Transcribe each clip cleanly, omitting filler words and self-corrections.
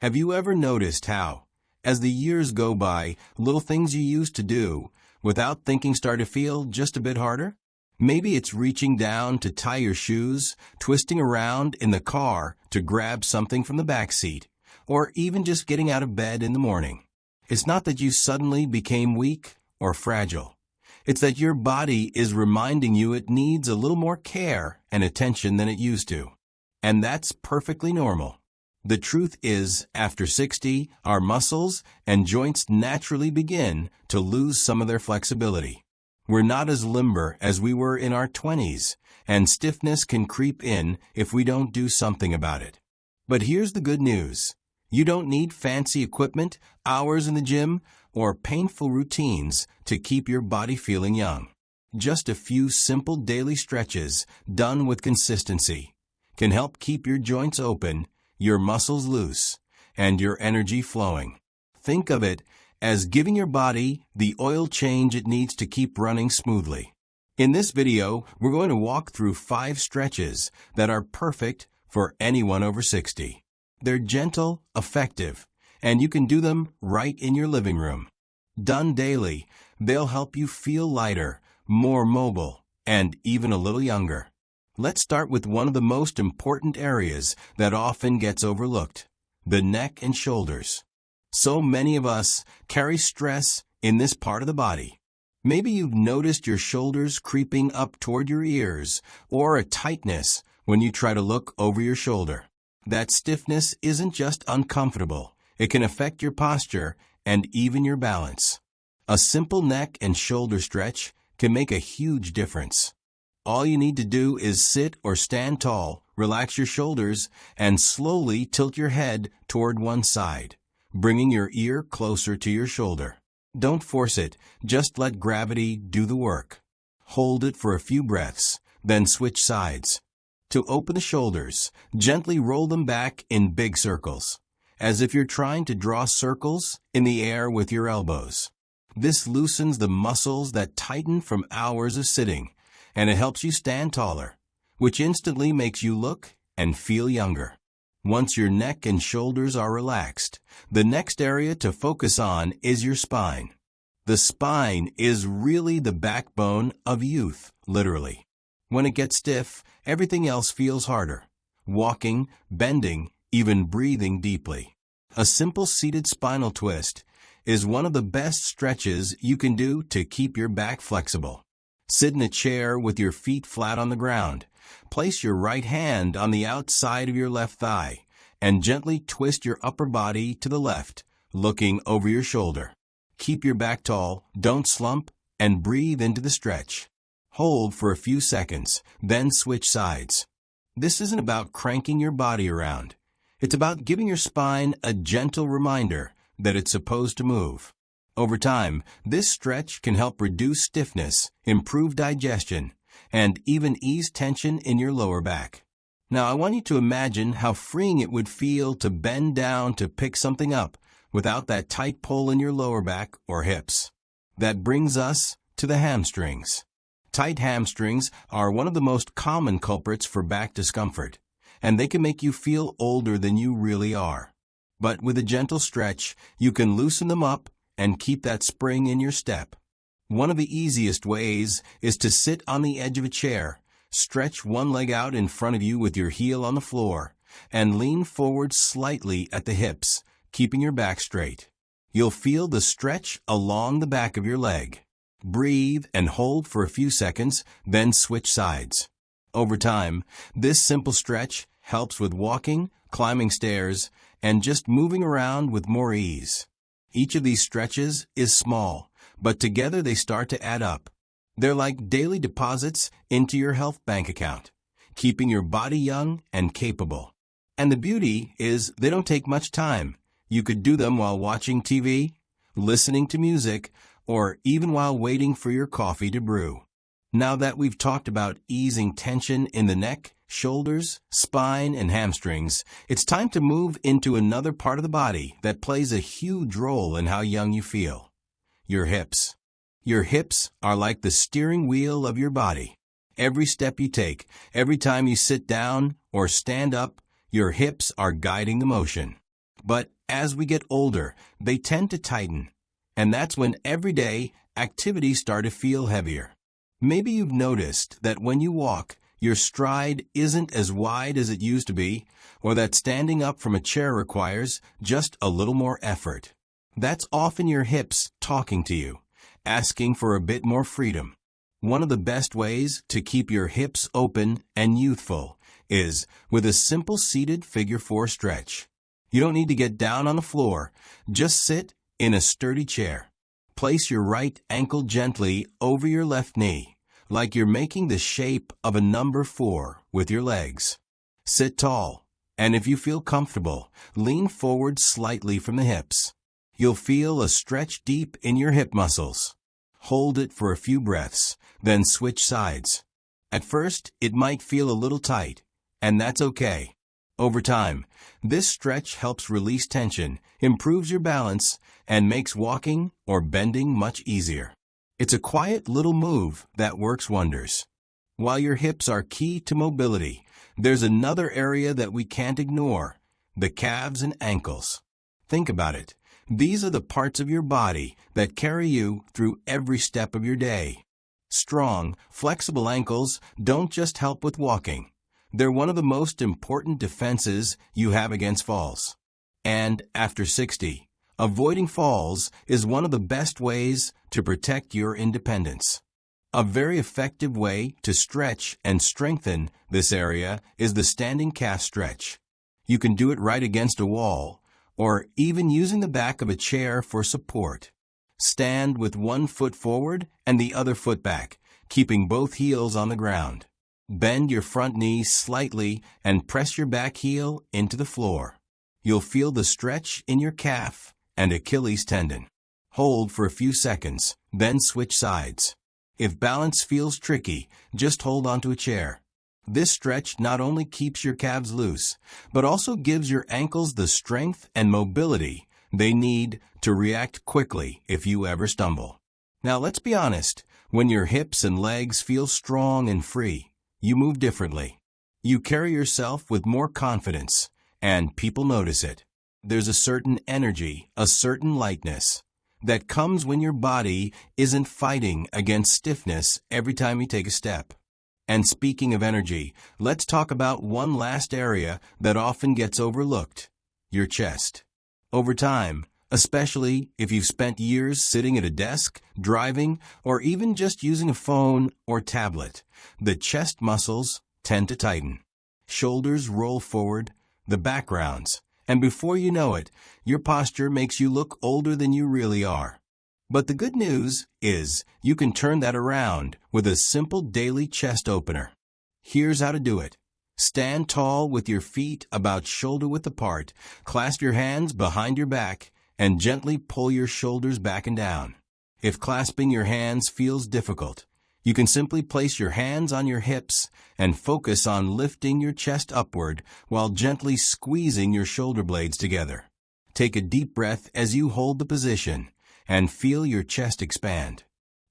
Have you ever noticed how, as the years go by, little things you used to do without thinking start to feel just a bit harder? Maybe it's reaching down to tie your shoes, twisting around in the car to grab something from the back seat, or even just getting out of bed in the morning. It's not that you suddenly became weak or fragile. It's that your body is reminding you it needs a little more care and attention than it used to. And that's perfectly normal. The truth is, after 60, our muscles and joints naturally begin to lose some of their flexibility. We're not as limber as we were in our 20s, and stiffness can creep in if we don't do something about it. But here's the good news. You don't need fancy equipment, hours in the gym, or painful routines to keep your body feeling young. Just a few simple daily stretches done with consistency can help keep your joints open, your muscles loose, and your energy flowing. Think of it as giving your body the oil change it needs to keep running smoothly. In this video, we're going to walk through 5 stretches that are perfect for anyone over 60. They're gentle, effective, and you can do them right in your living room. Done daily, they'll help you feel lighter, more mobile, and even a little younger. Let's start with one of the most important areas that often gets overlooked, the neck and shoulders. So many of us carry stress in this part of the body. Maybe you've noticed your shoulders creeping up toward your ears, or a tightness when you try to look over your shoulder. That stiffness isn't just uncomfortable. It can affect your posture and even your balance. A simple neck and shoulder stretch can make a huge difference. All you need to do is sit or stand tall, relax your shoulders, and slowly tilt your head toward one side, bringing your ear closer to your shoulder. Don't force it, just let gravity do the work. Hold it for a few breaths, then switch sides. To open the shoulders, gently roll them back in big circles, as if you're trying to draw circles in the air with your elbows. This loosens the muscles that tighten from hours of sitting, and it helps you stand taller, which instantly makes you look and feel younger. Once your neck and shoulders are relaxed, the next area to focus on is your spine. The spine is really the backbone of youth, literally. When it gets stiff, everything else feels harder. Walking, bending, even breathing deeply. A simple seated spinal twist is one of the best stretches you can do to keep your back flexible. Sit in a chair with your feet flat on the ground. Place your right hand on the outside of your left thigh and gently twist your upper body to the left, looking over your shoulder. Keep your back tall, don't slump, and breathe into the stretch. Hold for a few seconds, then switch sides. This isn't about cranking your body around. It's about giving your spine a gentle reminder that it's supposed to move. Over time, this stretch can help reduce stiffness, improve digestion, and even ease tension in your lower back. Now, I want you to imagine how freeing it would feel to bend down to pick something up without that tight pull in your lower back or hips. That brings us to the hamstrings. Tight hamstrings are one of the most common culprits for back discomfort, and they can make you feel older than you really are. But with a gentle stretch, you can loosen them up and keep that spring in your step. One of the easiest ways is to sit on the edge of a chair, stretch one leg out in front of you with your heel on the floor, and lean forward slightly at the hips, keeping your back straight. You'll feel the stretch along the back of your leg. Breathe and hold for a few seconds, then switch sides. Over time, this simple stretch helps with walking, climbing stairs, and just moving around with more ease. Each of these stretches is small, but together they start to add up. They're like daily deposits into your health bank account, keeping your body young and capable. And the beauty is they don't take much time. You could do them while watching TV, listening to music, or even while waiting for your coffee to brew. Now that we've talked about easing tension in the neck, shoulders, spine, and hamstrings, it's time to move into another part of the body that plays a huge role in how young you feel. Your hips. Your hips are like the steering wheel of your body. Every step you take, every time you sit down or stand up, your hips are guiding the motion. But as we get older, they tend to tighten. And that's when everyday activities start to feel heavier. Maybe you've noticed that when you walk, your stride isn't as wide as it used to be, or that standing up from a chair requires just a little more effort. That's often your hips talking to you, asking for a bit more freedom. One of the best ways to keep your hips open and youthful is with a simple seated figure 4 stretch. You don't need to get down on the floor. Just sit in a sturdy chair. Place your right ankle gently over your left knee, like you're making the shape of a number 4 with your legs. Sit tall, and if you feel comfortable, lean forward slightly from the hips. You'll feel a stretch deep in your hip muscles. Hold it for a few breaths, then switch sides. At first, it might feel a little tight, and that's okay. Over time, this stretch helps release tension, improves your balance, and makes walking or bending much easier. It's a quiet little move that works wonders. While your hips are key to mobility, there's another area that we can't ignore: the calves and ankles. Think about it. These are the parts of your body that carry you through every step of your day. Strong, flexible ankles don't just help with walking. They're one of the most important defenses you have against falls. And after 60, avoiding falls is one of the best ways to protect your independence. A very effective way to stretch and strengthen this area is the standing calf stretch. You can do it right against a wall, or even using the back of a chair for support. Stand with one foot forward and the other foot back, keeping both heels on the ground. Bend your front knee slightly and press your back heel into the floor. You'll feel the stretch in your calf and Achilles tendon. Hold for a few seconds, then switch sides. If balance feels tricky, just hold onto a chair. This stretch not only keeps your calves loose, but also gives your ankles the strength and mobility they need to react quickly if you ever stumble. Now let's be honest, when your hips and legs feel strong and free, you move differently. You carry yourself with more confidence, and people notice it. There's a certain energy, a certain lightness, that comes when your body isn't fighting against stiffness every time you take a step. And speaking of energy, let's talk about one last area that often gets overlooked: your chest. Over time, especially if you've spent years sitting at a desk, driving, or even just using a phone or tablet, the chest muscles tend to tighten. Shoulders roll forward, the back rounds, and before you know it, your posture makes you look older than you really are. But the good news is you can turn that around with a simple daily chest opener. Here's how to do it. Stand tall with your feet about shoulder width apart, clasp your hands behind your back, and gently pull your shoulders back and down. If clasping your hands feels difficult, you can simply place your hands on your hips and focus on lifting your chest upward while gently squeezing your shoulder blades together. Take a deep breath as you hold the position and feel your chest expand.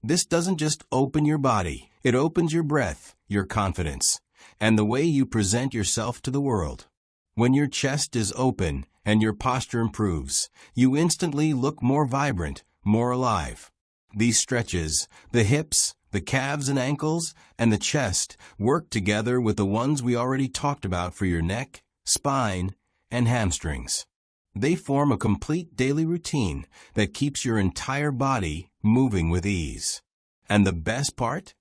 This doesn't just open your body, it opens your breath, your confidence, and the way you present yourself to the world. When your chest is open and your posture improves, you instantly look more vibrant, more alive. These stretches, the hips, the calves and ankles, and the chest, work together with the ones we already talked about for your neck, spine, and hamstrings. They form a complete daily routine that keeps your entire body moving with ease. And the best part?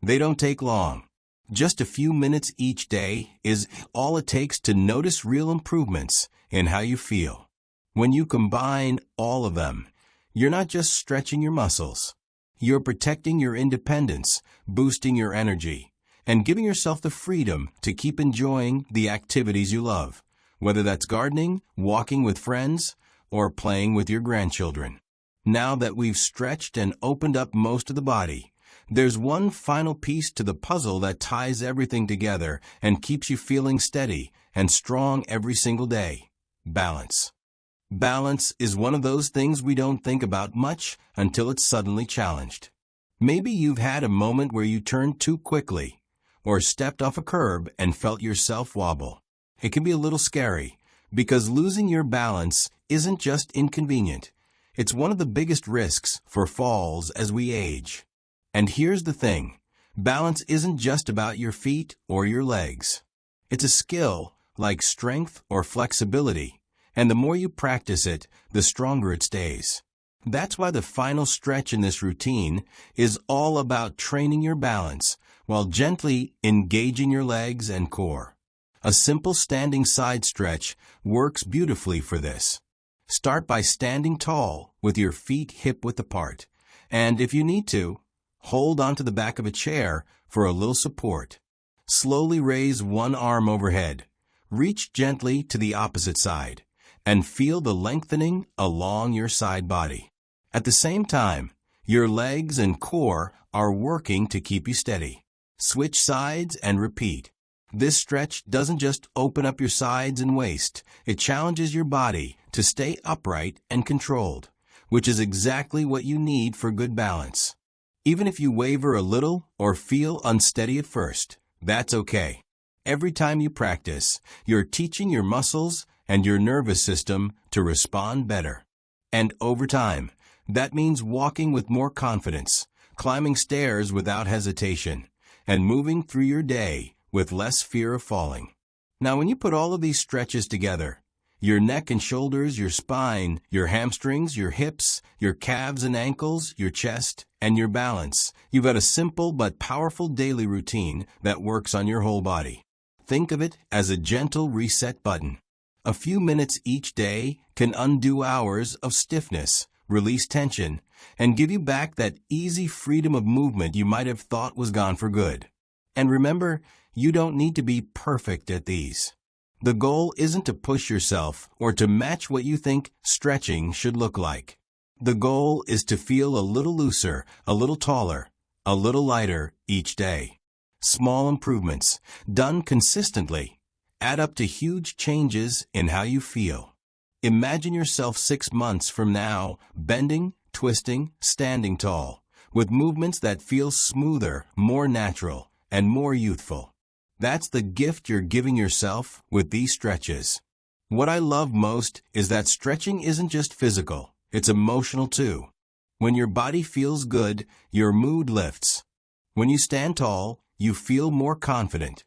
They don't take long. Just a few minutes each day is all it takes to notice real improvements in how you feel. When you combine all of them, you're not just stretching your muscles. You're protecting your independence, boosting your energy, and giving yourself the freedom to keep enjoying the activities you love, whether that's gardening, walking with friends, or playing with your grandchildren. Now that we've stretched and opened up most of the body, there's one final piece to the puzzle that ties everything together and keeps you feeling steady and strong every single day: balance. Balance is one of those things we don't think about much until it's suddenly challenged. Maybe you've had a moment where you turned too quickly or stepped off a curb and felt yourself wobble. It can be a little scary, Because losing your balance isn't just inconvenient. It's one of the biggest risks for falls as we age. And here's the thing. Balance isn't just about your feet or your legs. It's a skill like strength or flexibility, and the more you practice it, the stronger it stays. That's why the final stretch in this routine is all about training your balance while gently engaging your legs and core. A simple standing side stretch works beautifully for this. Start by standing tall with your feet hip-width apart, and if you need to, hold onto the back of a chair for a little support. Slowly raise one arm overhead. Reach gently to the opposite side, and feel the lengthening along your side body. At the same time, your legs and core are working to keep you steady. Switch sides and repeat. This stretch doesn't just open up your sides and waist, it challenges your body to stay upright and controlled, which is exactly what you need for good balance. Even if you waver a little or feel unsteady at first, that's okay. Every time you practice, you're teaching your muscles and your nervous system to respond better. And over time, that means walking with more confidence, climbing stairs without hesitation, and moving through your day with less fear of falling. Now, when you put all of these stretches together, your neck and shoulders, your spine, your hamstrings, your hips, your calves and ankles, your chest, and your balance, you've got a simple but powerful daily routine that works on your whole body. Think of it as a gentle reset button. A few minutes each day can undo hours of stiffness, release tension, and give you back that easy freedom of movement you might have thought was gone for good. And remember, you don't need to be perfect at these. The goal isn't to push yourself or to match what you think stretching should look like. The goal is to feel a little looser, a little taller, a little lighter each day. Small improvements, done consistently, add up to huge changes in how you feel. Imagine yourself 6 months from now, bending, twisting, standing tall, with movements that feel smoother, more natural, and more youthful. That's the gift you're giving yourself with these stretches. What I love most is that stretching isn't just physical, it's emotional too. When your body feels good, your mood lifts. When you stand tall, you feel more confident.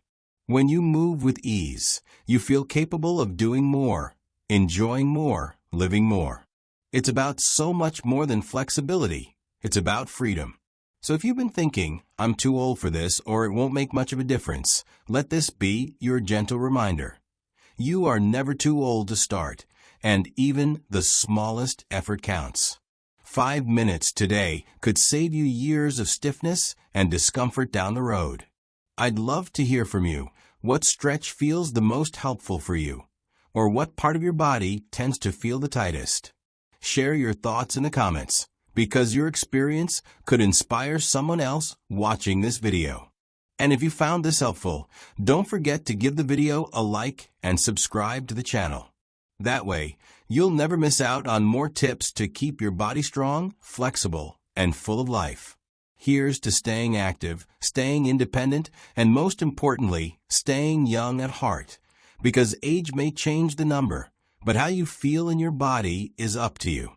When you move with ease, you feel capable of doing more, enjoying more, living more. It's about so much more than flexibility. It's about freedom. So if you've been thinking, I'm too old for this or it won't make much of a difference, let this be your gentle reminder. You are never too old to start, and even the smallest effort counts. 5 minutes today could save you years of stiffness and discomfort down the road. I'd love to hear from you. What stretch feels the most helpful for you? Or what part of your body tends to feel the tightest? Share your thoughts in the comments, because your experience could inspire someone else watching this video. And if you found this helpful, don't forget to give the video a like and subscribe to the channel. That way, you'll never miss out on more tips to keep your body strong, flexible, and full of life. Here's to staying active, staying independent, and most importantly, staying young at heart. Because age may change the number, but how you feel in your body is up to you.